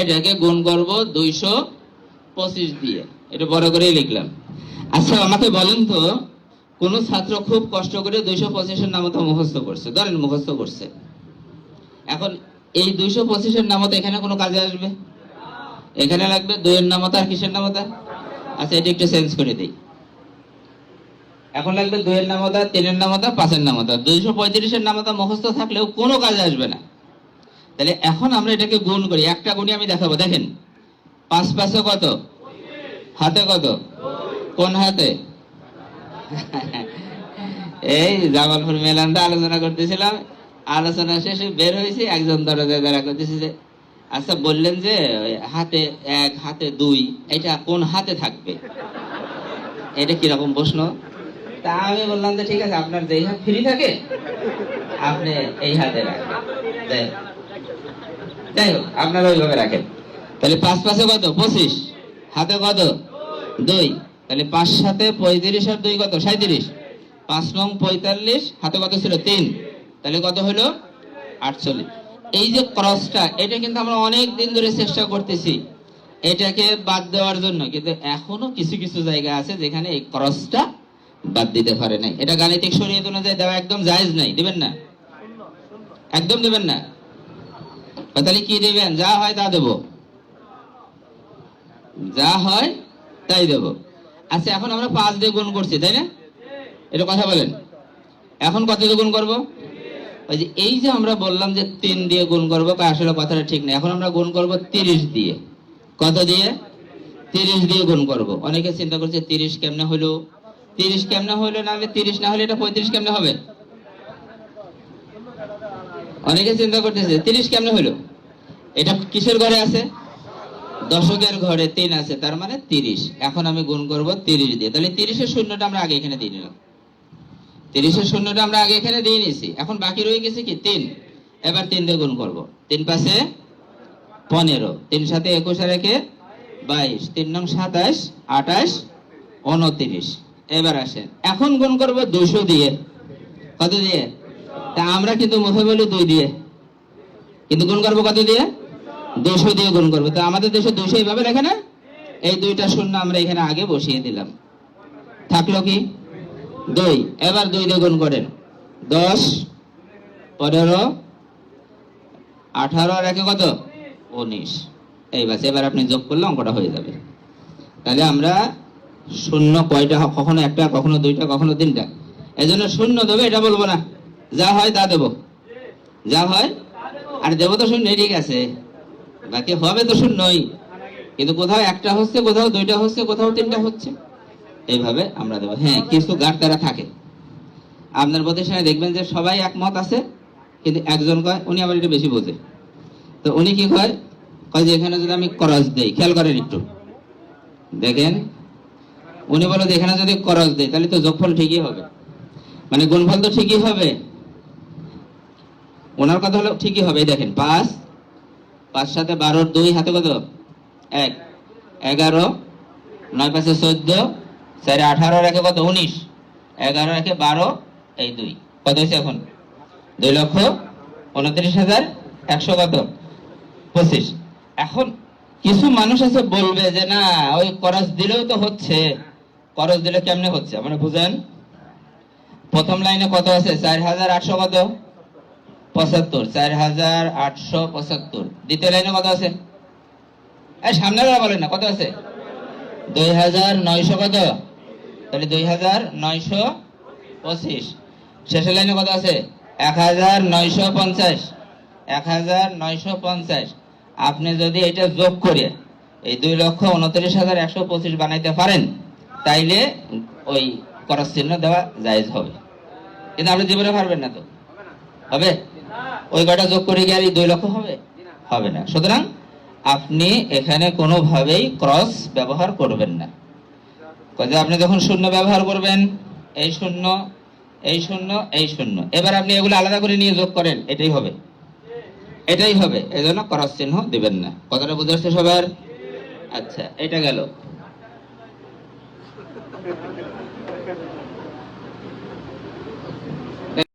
এটাকে গুণ করব 225 দিয়ে, এটা বড় করেই লিখলাম। আচ্ছা আমাকে বলেন তো, কোন ছাত্র খুব কষ্ট করে 225 এর নামতা মুখস্থ করছে, ধরেন মুখস্থ করছে, এখন এই 225 এর নামতা এখানে কোনো কাজে আসবে? এখানে লাগবে 2 এর নামতা আর কিসের নামতা? আচ্ছা এটা একটু চেঞ্জ করে দিই। এখন লাগবে 2 এর নামতা, 3 এর নামতা, 5 এর নামতা। 235 এর নামতা মুখস্থ থাকলেও কোনো কাজে আসবে না। তাহলে এখন আমরা এটাকে গুণ করি, একটা গুণই আমি দেখাবো। দেখেন 5 5 কত, হাতে কত, কোন হাতে? এই জামালপুর মেলানটা আলোচনা করতেছিলাম, আলোচনা শেষে বের হয়েছে, একজন দরজায় দাঁড়া করতেছে যে আচ্ছা বললেন যে হাতে 1 হাতে 2, এটা কোন হাতে থাকবে? এটা কিরকম প্রশ্ন? তা আমি বললাম যে ঠিক আছে, আপনার যেই হাত ফ্রি থাকে আপনি এই হাতে রাখেন, যাই হোক আপনারা ওইভাবে রাখেন। তাহলে 5 5 কত, 25, হাতে কত, 2, তাহলে 5 7 35 আর 2 কত, 37, 5 নং 45, হাতে কত ছিল, 3, তাহলে কত হলো, 48। এই যে ক্রসটা, এটা কিন্তু আমরা অনেক দিন ধরে চেষ্টা করতেছি এটাকে বাদ দেওয়ার জন্য, কিন্তু এখনো কিছু কিছু জায়গা আছে যেখানে এই ক্রসটা বাদ দিতে পারে নাই। এটা গাণিতিক শরীয়ত অনুযায়ী দেওয়া একদম জায়েজ নাই, দিবেন না, একদম দিবেন না। তাহলে কি দিবেন? যা হয় তা দেব, যা হয় তাই দেব। আচ্ছা এখন আমরা 5 দিয়ে গুণ করছি, তাই না? এটা কথা বলেন, এখন কত দিয়ে গুণ করবো? ওই যে এই যে আমরা বললাম যে 3 দিয়ে গুণ করবো, আসলে কথাটা ঠিক না। এখন আমরা গুণ করবো 30 দিয়ে। কত দিয়ে? 30 দিয়ে গুণ করব। অনেকে চিন্তা করছে 30 কেমনে হলো, 30 কেমনে হলো, না হলে 30 না হলে এটা 35 কেমনে হবে? অনেকে চিন্তা করতেছে 30 কেমনে হলো, এটা কিসের ঘরে আছে? দশকের ঘরে 3 আছে, তার মানে 30। এখন আমি গুণ করব 30 দিয়ে। তাহলে 30 এর শূন্যটা আমরা আগে এখানে দিয়ে নিলাম, 30 এর শূন্যটা আমরা আগে এখানে দিয়ে নিয়েছি। এখন বাকি রয়ে গেছে কি 3। এবার 3 দিয়ে গুণ করব। 3 5 15, 3 7 21 আর 1 22, 3 নং 27, 28, 29। এবার আসেন, এখন গুণ করব 200 দিয়ে। কত দিয়ে? তা আমরা কিন্তু মুখে বলি 2 দিয়ে, কিন্তু গুণ করব কত দিয়ে? 200 দিয়ে গুণ করব। তো আমাদের দেশে 200 এইভাবে লেখে না, এই 2টা শূন্য আমরা এখানে আগে বসিয়ে দিলাম, থাকলো কি 2। এবার 2 দিয়ে গুণ করেন, 10, 15, 18 আর 1 কত, 19। এই বাস, এবার আপনি যোগ করলে অঙ্কটা হয়ে যাবে। তাহলে আমরা শূন্য কয়টা, কখনো একটা, কখনো 2টা, কখনো 3টা। এই জন্য শূন্য দেবে এটা বলবো না, যা হয় তা দেবো, যা হয়। আর দেবো তো শূন্য, ঠিক আছে, বাকি হবে তো শূন্যই, কিন্তু কোথাও একটা হচ্ছে, কোথাও 2টা হচ্ছে, কোথাও 3টা হচ্ছে, এইভাবে আমরা দেবো। হ্যাঁ কিছু গাঁটতারা থাকে আপনার প্রতিষ্ঠানে, দেখবেন যে সবাই একমত আছে, কিন্তু একজন কয়, উনি আবার এটা বেশি বোঝে, তো উনি কি কয়, কয় যে এখানে যদি আমি ক্রস দেই, খেয়াল করেন একটু দেখেন, উনি বলে যে এখানে যদি ক্রস দেই তাহলে তো যোগফল ঠিকই হবে, মানে গুণফল তো ঠিকই হবে। ওনার কথা হলো ঠিকই হবে। দেখেন 5 5 7 12, 2 হাতে কত, 1, 11, 9 5 14, 4 18 আর 1 কত, 19, 11 আর 1 12, এই 2 কত হয়েছে এখন? 2,29,100 কত, 25। এখন কিছু মানুষ আছে বলবে যে না, ওই করজ দিলেও তো হচ্ছে, করজ দিলে কেমনে হচ্ছে মানে বুঝেন। প্রথম লাইনে কত আছে, 4,800 কত, 75, 4,875। দ্বিতীয় লাইনে কত আছে, এই সামনে বলেন না, কত আছে, 2,900 কত, তাহলে 2,925। শেষের লাইনে কত আছে, 1,950, 1,950। আপনি যদি এটা যোগ করে এই 2,29,125 বানাইতে পারেন, তাইলে ওই ক্রস চিহ্ন দেওয়া জায়েজ হবে। কিন্তু আপনি জীবনে পারবেন না, তো হবে? ওই কটা যোগ করে গিয়ে আর 2 লক্ষ হবে? হবে না। সুতরাং আপনি এখানে কোনোভাবেই ক্রস ব্যবহার করবেন না। আপনি যখন শূন্য ব্যবহার করবেন, এই শূন্য, এই শূন্য, এই শূন্য, এবার আপনি এগুলো আলাদা করে নিয়ে যোগ করেন, এটাই হবে, এটাই হবে। এজন্য ক্রস চিহ্ন দিবেন না। কথাটা বুঝে আসছে সবার? আচ্ছা এটা গেল।